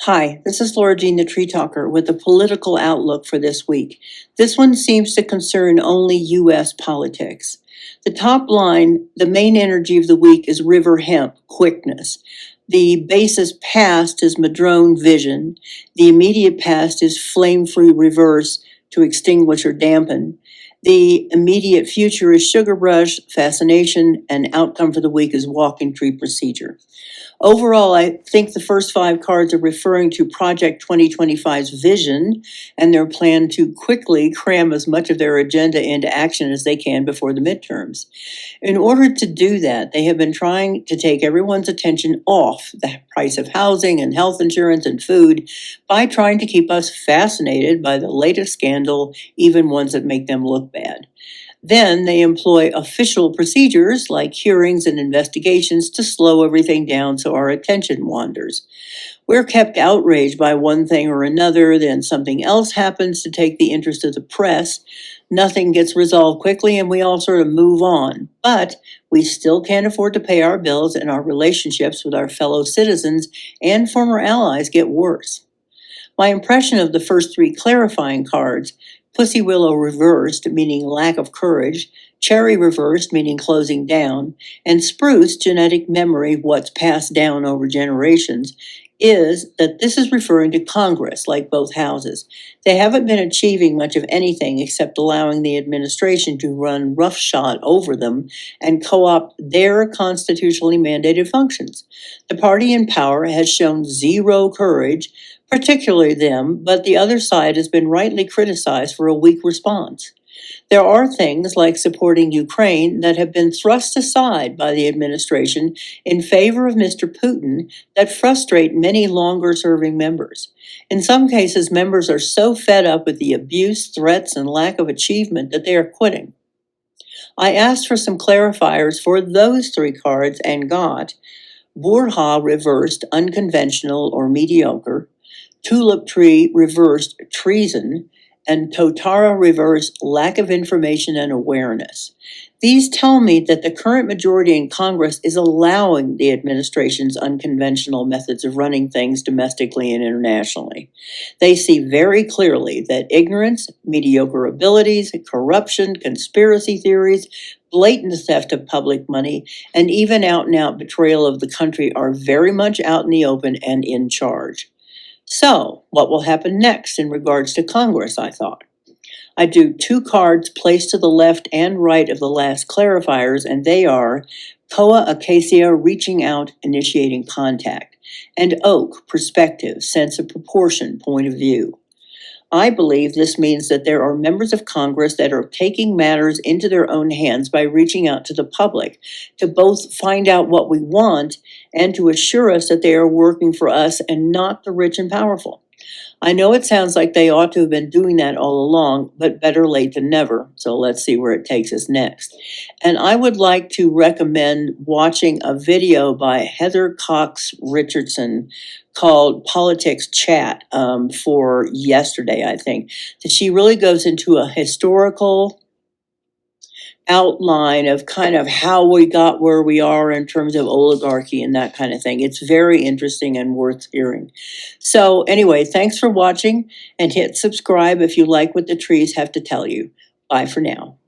Hi, this is LauraJthe.Treetalker with a political outlook for this week. This one seems to concern only U.S. politics. The top line, the main energy of the week is river hemp, quickness. The basis past is madrone vision. The immediate past is flame-free reverse to extinguish or dampen. The immediate future is sugar rush, fascination, and outcome for the week is walking tree procedure. Overall, I think the first 5 cards are referring to Project 2025's vision and their plan to quickly cram as much of their agenda into action as they can before the midterms. In order to do that, they have been trying to take everyone's attention off the price of housing and health insurance and food by trying to keep us fascinated by the latest scandal, even ones that make them look bad. Then they employ official procedures like hearings and investigations to slow everything down so our attention wanders. We're kept outraged by one thing or another, then something else happens to take the interest of the press. Nothing gets resolved quickly and we all sort of move on. But we still can't afford to pay our bills, and our relationships with our fellow citizens and former allies get worse. My impression of the first 3 clarifying cards: Pussy Willow reversed, meaning lack of courage, Cherry reversed, meaning closing down, and Spruce, genetic memory, what's passed down over generations, is that this is referring to Congress, like both houses. They haven't been achieving much of anything except allowing the administration to run roughshod over them and co-opt their constitutionally mandated functions. The party in power has shown zero courage, particularly them, but the other side has been rightly criticized for a weak response. There are things like supporting Ukraine that have been thrust aside by the administration in favor of Mr. Putin that frustrate many longer-serving members. In some cases, members are so fed up with the abuse, threats, and lack of achievement that they are quitting. I asked for some clarifiers for those 3 cards and got Burha reversed, unconventional or mediocre, Tulip Tree reversed, treason, and Totara reversed, lack of information and awareness. These tell me that the current majority in Congress is allowing the administration's unconventional methods of running things domestically and internationally. They see very clearly that ignorance, mediocre abilities, corruption, conspiracy theories, blatant theft of public money, and even out-and-out betrayal of the country are very much out in the open and in charge. So, what will happen next in regards to Congress, I thought. I drew 2 cards placed to the left and right of the last clarifiers, and they are Koa Acacia, reaching out, initiating contact, and Oak, perspective, sense of proportion, point of view. I believe this means that there are members of Congress that are taking matters into their own hands by reaching out to the public to both find out what we want and to assure us that they are working for us and not the rich and powerful. I know it sounds like they ought to have been doing that all along, but better late than never. So let's see where it takes us next. And I would like to recommend watching a video by Heather Cox Richardson called Politics Chat for yesterday, I think, that she really goes into a historical outline of kind of how we got where we are in terms of oligarchy and that kind of thing. It's very interesting and worth hearing. So anyway, thanks for watching, and hit subscribe if you like what the trees have to tell you. Bye for now.